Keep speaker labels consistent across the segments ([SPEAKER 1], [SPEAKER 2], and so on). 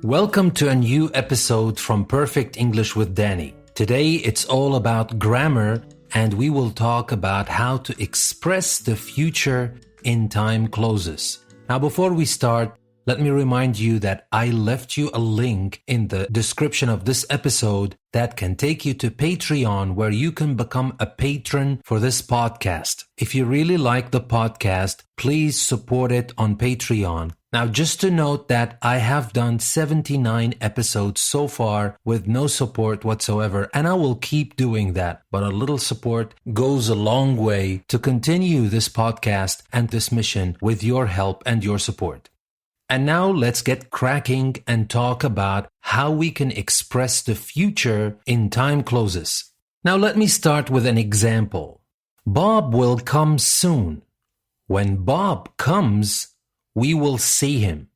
[SPEAKER 1] Welcome to a new episode from Perfect English with Danny. Today it's all about grammar and we will talk about how to express the future in time clauses. Now before we start, let me remind you that I left you a link in the description of this episode that can take you to Patreon where you can become a patron for this podcast. If you really like the podcast, please support it on Patreon. Now, just to note that I have done 79 episodes so far with no support whatsoever, and I will keep doing that. But a little support goes a long way to continue this podcast and this mission with your help and your support. And now let's get cracking and talk about how we can express the future in time clauses. Now let me start with an example. Bob will come soon. When Bob comes, we will see him.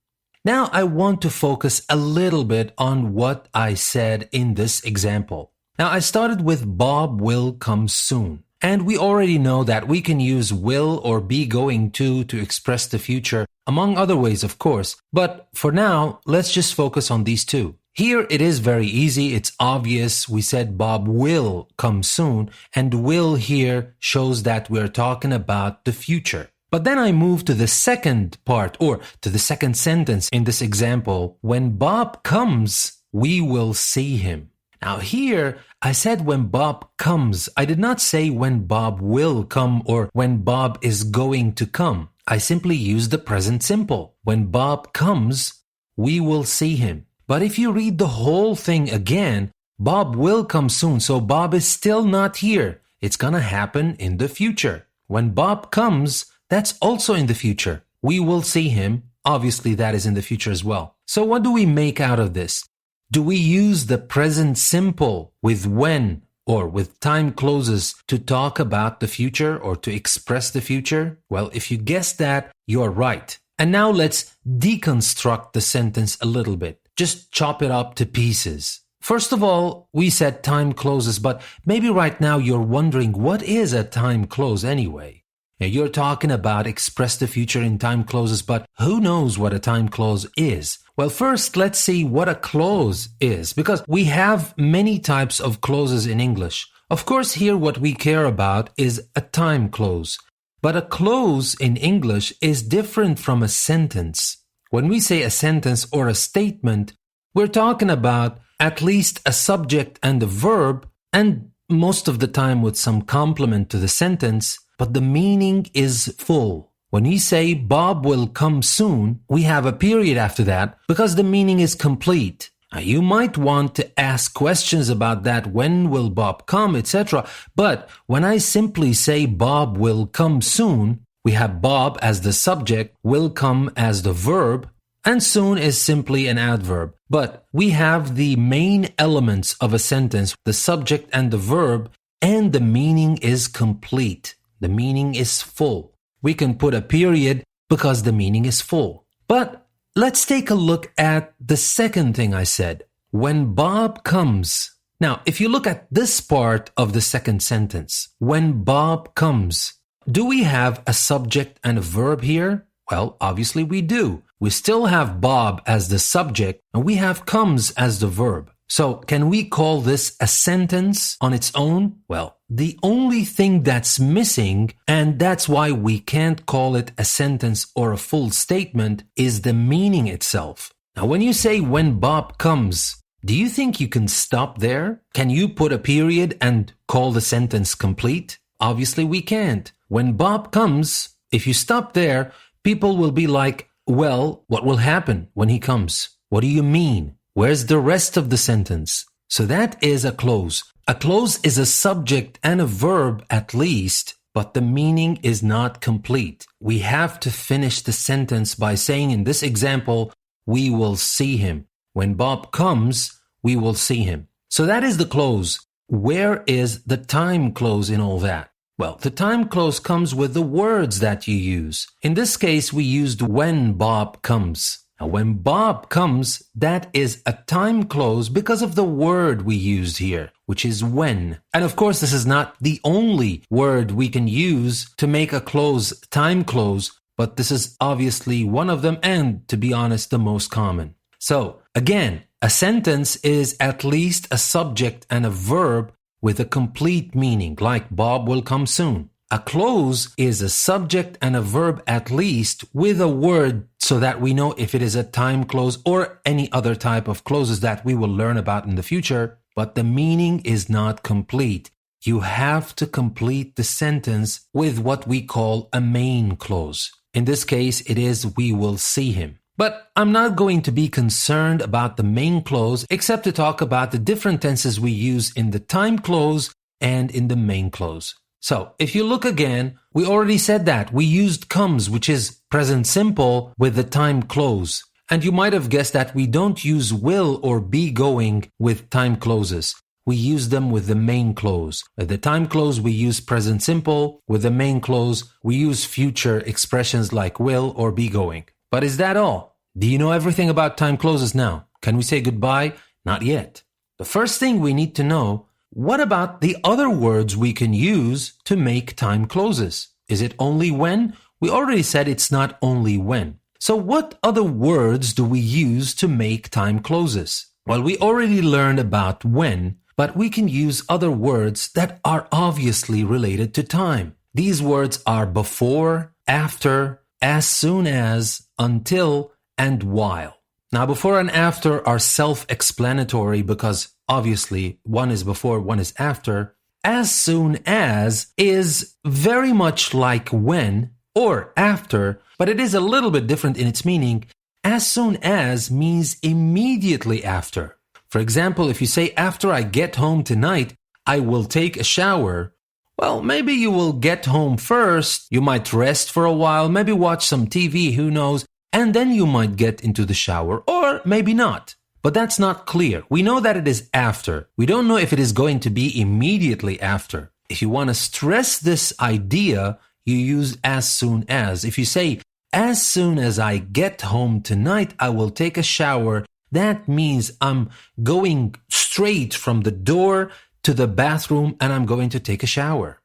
[SPEAKER 1] Now I want to focus a little bit on what I said in this example. Now I started with Bob will come soon. And we already know that we can use will or be going to express the future, among other ways, of course. But for now, let's just focus on these two. Here it is very easy. It's obvious. We said Bob will come soon, and will here shows that we're talking about the future. But then I move to the second part, or to the second sentence in this example. When Bob comes, we will see him. Now here, I said when Bob comes. I did not say when Bob will come or when Bob is going to come. I simply used the present simple. When Bob comes, we will see him. But if you read the whole thing again, Bob will come soon, so Bob is still not here. It's gonna happen in the future. When Bob comes, that's also in the future. We will see him. Obviously, that is in the future as well. So what do we make out of this? Do we use the present simple with when or with time clauses to talk about the future or to express the future? Well, if you guessed that, you're right. And now let's deconstruct the sentence a little bit. Just chop it up to pieces. First of all, we said time clauses, but maybe right now you're wondering, what is a time clause anyway? You're talking about express the future in time clauses, but who knows what a time clause is? Well, first, let's see what a clause is, because we have many types of clauses in English. Of course, here what we care about is a time clause. But a clause in English is different from a sentence. When we say a sentence or a statement, we're talking about at least a subject and a verb, and most of the time with some complement to the sentence, but the meaning is full. When we say Bob will come soon, we have a period after that because the meaning is complete. Now, you might want to ask questions about that, when will Bob come, etc. But when I simply say Bob will come soon, we have Bob as the subject, will come as the verb, and soon is simply an adverb. But we have the main elements of a sentence, the subject and the verb, and the meaning is complete. The meaning is full. We can put a period because the meaning is full. But let's take a look at the second thing I said. When Bob comes. Now, if you look at this part of the second sentence, when Bob comes, do we have a subject and a verb here? Well, obviously we do. We still have Bob as the subject and we have comes as the verb. So can we call this a sentence on its own? Well, the only thing that's missing, and that's why we can't call it a sentence or a full statement, is the meaning itself. Now, when you say when Bob comes, do you think you can stop there? Can you put a period and call the sentence complete? Obviously, we can't. When Bob comes, if you stop there, people will be like, well, what will happen when he comes? What do you mean? Where's the rest of the sentence? So that is a clause. A clause is a subject and a verb at least, but the meaning is not complete. We have to finish the sentence by saying in this example, we will see him. When Bob comes, we will see him. So that is the clause. Where is the time clause in all that? Well, the time clause comes with the words that you use. In this case, we used when Bob comes. Now, when Bob comes, that is a time clause because of the word we used here, which is when. And of course, this is not the only word we can use to make a clause time clause, but this is obviously one of them and, to be honest, the most common. So, again, a sentence is at least a subject and a verb with a complete meaning, like Bob will come soon. A clause is a subject and a verb at least with a word so that we know if it is a time clause or any other type of clauses that we will learn about in the future, but the meaning is not complete. You have to complete the sentence with what we call a main clause. In this case, it is we will see him. But I'm not going to be concerned about the main clause except to talk about the different tenses we use in the time clause and in the main clause. So, if you look again, we already said that. We used comes, which is present simple, with the time clause. And you might have guessed that we don't use will or be going with time clauses. We use them with the main clause. With the time clause, we use present simple. With the main clause, we use future expressions like will or be going. But is that all? Do you know everything about time clauses now? Can we say goodbye? Not yet. The first thing we need to know, what about the other words we can use to make time clauses? Is it only when? We already said it's not only when. So what other words do we use to make time clauses? Well, we already learned about when, but we can use other words that are obviously related to time. These words are before, after, as soon as, until, and while. Now, before and after are self-explanatory because obviously one is before, one is after. As soon as is very much like when or after, but it is a little bit different in its meaning. As soon as means immediately after. For example, if you say, after I get home tonight, I will take a shower. Well, maybe you will get home first, you might rest for a while, maybe watch some TV, who knows, and then you might get into the shower, or maybe not. But that's not clear. We know that it is after. We don't know if it is going to be immediately after. If you want to stress this idea, you use as soon as. If you say, as soon as I get home tonight, I will take a shower, that means I'm going straight from the door to the bathroom and I'm going to take a shower.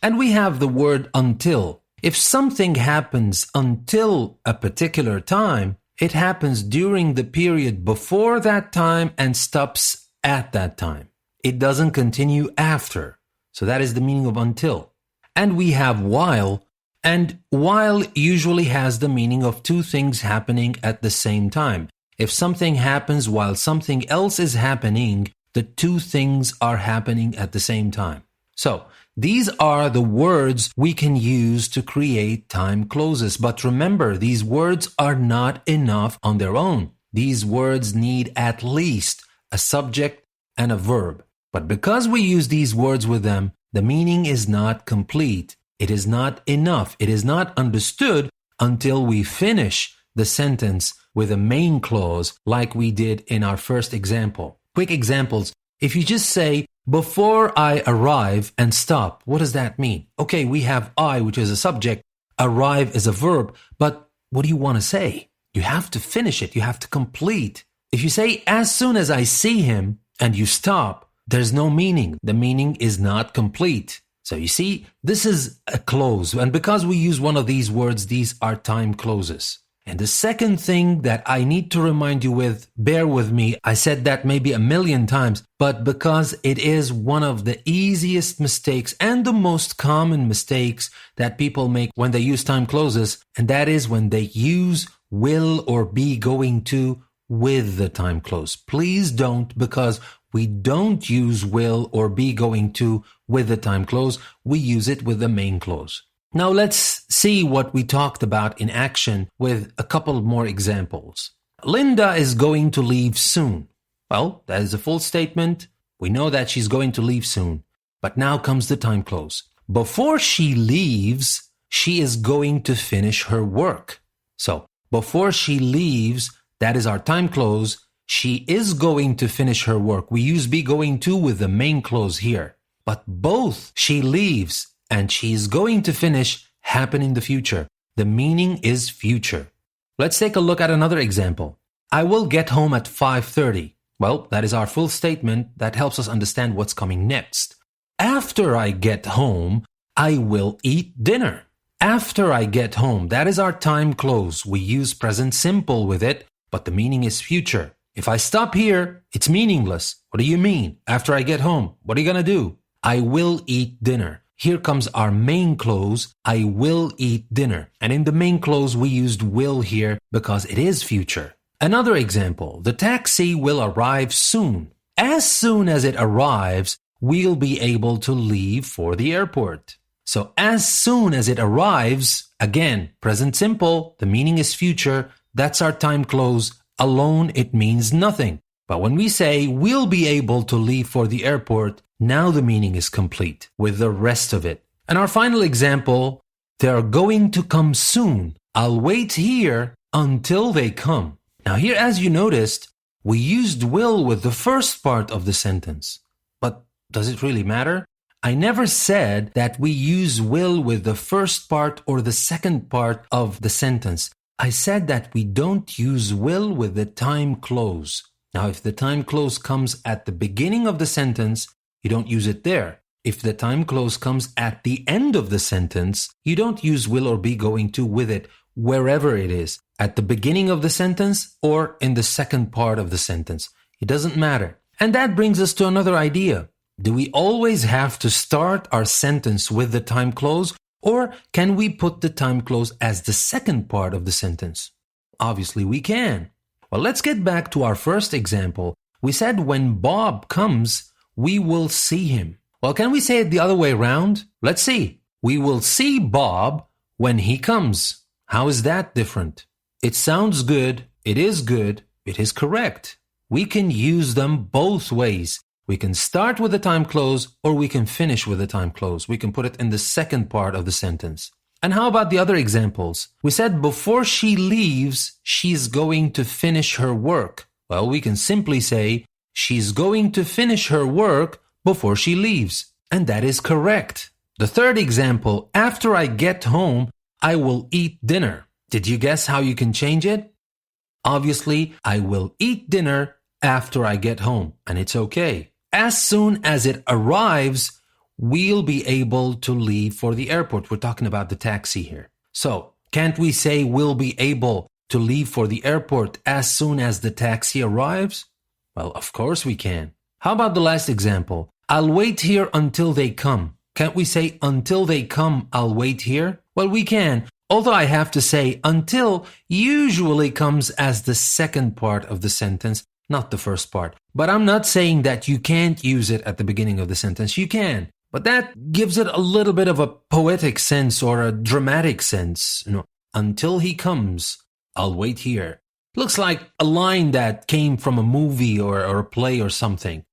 [SPEAKER 1] And we have the word until. If something happens until a particular time, it happens during the period before that time and stops at that time. It doesn't continue after. So that is the meaning of until. And we have while, and while usually has the meaning of two things happening at the same time. If something happens while something else is happening, the two things are happening at the same time. So, these are the words we can use to create time clauses. But remember, these words are not enough on their own. These words need at least a subject and a verb. But because we use these words with them, the meaning is not complete. It is not enough. It is not understood until we finish the sentence with a main clause like we did in our first example. Quick examples. If you just say, before I arrive and stop, what does that mean? Okay, we have I, which is a subject, arrive is a verb, but what do you want to say? You have to finish it. You have to complete. If you say, as soon as I see him, and you stop, there's no meaning. The meaning is not complete. So you see, this is a clause. And because we use one of these words, these are time clauses. And the second thing that I need to remind you with, bear with me, I said that maybe 1,000,000 times, but because it is one of the easiest mistakes and the most common mistakes that people make when they use time clauses, and that is when they use will or be going to with the time clause. Please don't, because we don't use will or be going to with the time clause. We use it with the main clause. Now let's see what we talked about in action with a couple more examples. Linda is going to leave soon. Well, that is a full statement. We know that she's going to leave soon. But now comes the time clause. Before she leaves, she is going to finish her work. So, before she leaves, that is our time clause. She is going to finish her work. We use be going to with the main clause here. But both she leaves and she is going to finish happen in the future. The meaning is future. Let's take a look at another example. I will get home at 5:30. Well, that is our full statement that helps us understand what's coming next. After I get home, I will eat dinner. After I get home, that is our time close. We use present simple with it, but the meaning is future. If I stop here, it's meaningless. What do you mean? After I get home, what are you going to do? I will eat dinner. Here comes our main clause, I will eat dinner. And in the main clause, we used will here because it is future. Another example, the taxi will arrive soon. As soon as it arrives, we'll be able to leave for the airport. So as soon as it arrives, again, present simple, the meaning is future, that's our time close. Alone, it means nothing. But when we say we'll be able to leave for the airport, now the meaning is complete with the rest of it. And our final example, they're going to come soon. I'll wait here until they come. Now here, as you noticed, we used will with the first part of the sentence. But does it really matter? I never said that we use will with the first part or the second part of the sentence. I said that we don't use will with the time close. Now, if the time close comes at the beginning of the sentence, you don't use it there. If the time close comes at the end of the sentence, you don't use will or be going to with it, wherever it is, at the beginning of the sentence or in the second part of the sentence. It doesn't matter. And that brings us to another idea. Do we always have to start our sentence with the time close, or can we put the time close as the second part of the sentence? Obviously, we can. Well, let's get back to our first example. We said when Bob comes, we will see him. Well, can we say it the other way around? Let's see. We will see Bob when he comes. How is that different? It sounds good. It is good. It is correct. We can use them both ways. We can start with the time close or we can finish with the time close. We can put it in the second part of the sentence. And how about the other examples? We said before she leaves, she's going to finish her work. Well, we can simply say she's going to finish her work before she leaves. And that is correct. The third example, after I get home, I will eat dinner. Did you guess how you can change it? Obviously, I will eat dinner after I get home, and it's okay. As soon as it arrives, we'll be able to leave for the airport. We're talking about the taxi here. So, can't we say we'll be able to leave for the airport as soon as the taxi arrives? Well, of course we can. How about the last example? I'll wait here until they come. Can't we say until they come, I'll wait here? Well, we can. Although I have to say until usually comes as the second part of the sentence, not the first part. But I'm not saying that you can't use it at the beginning of the sentence. You can. But that gives it a little bit of a poetic sense or a dramatic sense. Until he comes, I'll wait here. Looks like a line that came from a movie or a play or something.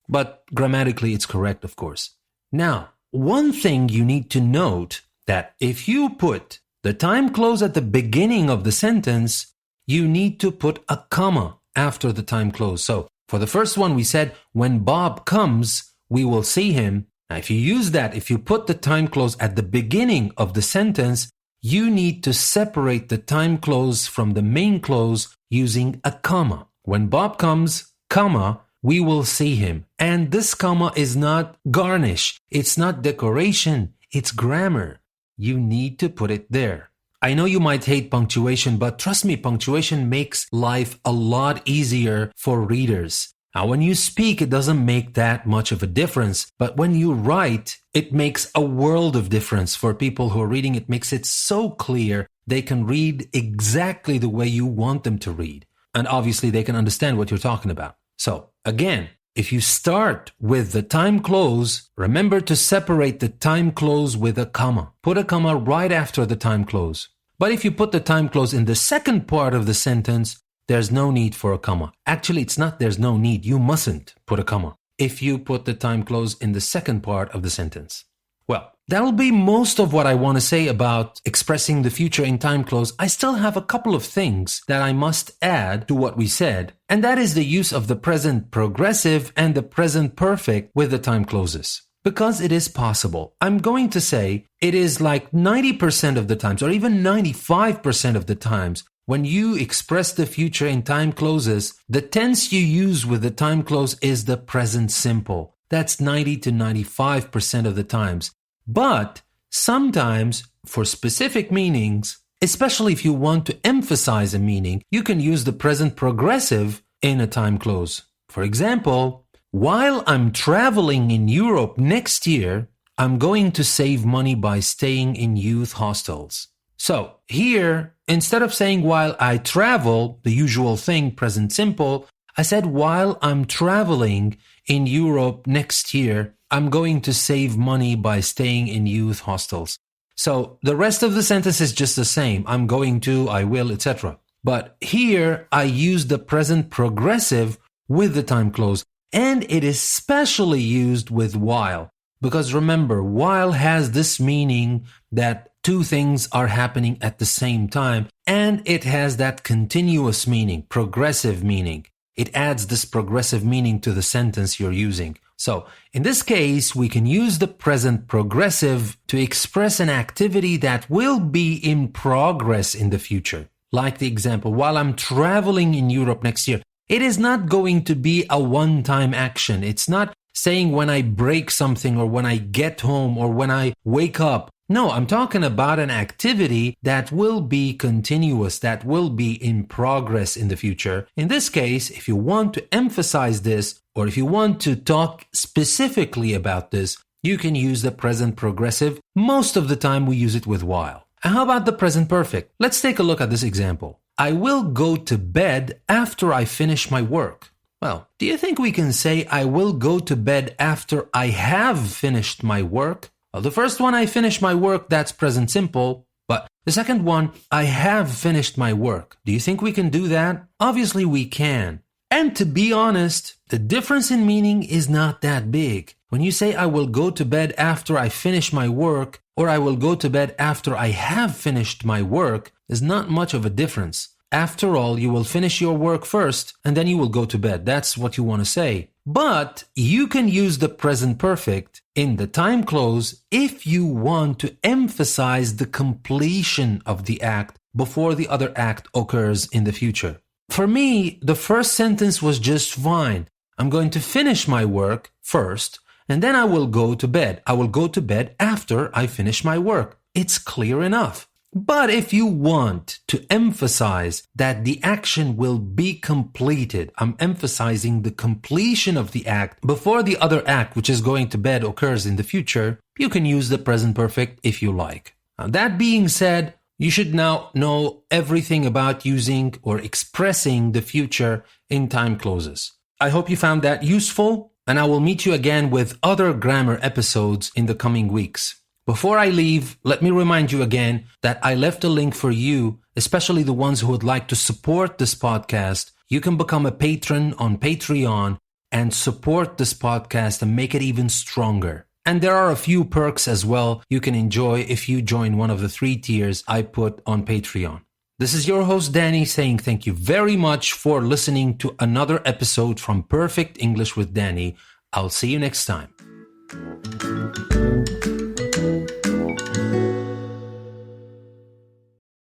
[SPEAKER 1] But grammatically, it's correct, of course. Now, one thing you need to note that if you put the time close at the beginning of the sentence, you need to put a comma after the time close. So for the first one, we said, when Bob comes, we will see him. Now, if you use that, if you put the time close at the beginning of the sentence, you need to separate the time close from the main close using a comma. When Bob comes, comma, we will see him. And this comma is not garnish. It's not decoration. It's grammar. You need to put it there. I know you might hate punctuation, but trust me, punctuation makes life a lot easier for readers. Now, when you speak, it doesn't make that much of a difference. But when you write, it makes a world of difference for people who are reading. It makes it so clear they can read exactly the way you want them to read. And obviously, they can understand what you're talking about. So, again, if you start with the time close, remember to separate the time close with a comma. Put a comma right after the time close. But if you put the time close in the second part of the sentence, there's no need for a comma. Actually, it's not there's no need. You mustn't put a comma if you put the time close in the second part of the sentence. Well, that'll be most of what I want to say about expressing the future in time close. I still have a couple of things that I must add to what we said, and that is the use of the present progressive and the present perfect with the time closes. Because it is possible. I'm going to say it is like 90% of the times, or even 95% of the times, when you express the future in time closes, the tense you use with the time close is the present simple. That's 90 to 95% of the times. But sometimes for specific meanings, especially if you want to emphasize a meaning, you can use the present progressive in a time clause. For example, while I'm traveling in Europe next year, I'm going to save money by staying in youth hostels. So here, instead of saying while I travel, the usual thing, present simple, I said while I'm traveling in Europe next year, I'm going to save money by staying in youth hostels. So the rest of the sentence is just the same. I'm going to, I will, etc. But here I use the present progressive with the time clause, and it is specially used with while. Because remember, while has this meaning that two things are happening at the same time, and it has that continuous meaning, progressive meaning. It adds this progressive meaning to the sentence you're using. So in this case, we can use the present progressive to express an activity that will be in progress in the future. Like the example, while I'm traveling in Europe next year, it is not going to be a one-time action. It's not saying when I break something or when I get home or when I wake up. No, I'm talking about an activity that will be continuous, that will be in progress in the future. In this case, if you want to emphasize this, or if you want to talk specifically about this, you can use the present progressive. Most of the time we use it with while. And how about the present perfect? Let's take a look at this example. I will go to bed after I finish my work. Well, do you think we can say I will go to bed after I have finished my work? Well, the first one, I finish my work, that's present simple. But the second one, I have finished my work. Do you think we can do that? Obviously we can. And to be honest, the difference in meaning is not that big. When you say I will go to bed after I finish my work, or I will go to bed after I have finished my work, there's not much of a difference. After all, you will finish your work first, and then you will go to bed. That's what you want to say. But you can use the present perfect in the time clause if you want to emphasize the completion of the act before the other act occurs in the future. For me, the first sentence was just fine. I'm going to finish my work first, and then I will go to bed. I will go to bed after I finish my work. It's clear enough. But if you want to emphasize that the action will be completed, I'm emphasizing the completion of the act before the other act, which is going to bed, occurs in the future, you can use the present perfect if you like. Now, that being said, you should now know everything about using or expressing the future in time clauses. I hope you found that useful, and I will meet you again with other grammar episodes in the coming weeks. Before I leave, let me remind you again that I left a link for you, especially the ones who would like to support this podcast. You can become a patron on Patreon and support this podcast and make it even stronger. And there are a few perks as well you can enjoy if you join one of the 3 tiers I put on Patreon. This is your host Danny saying thank you very much for listening to another episode from Perfect English with Danny. I'll see you next time.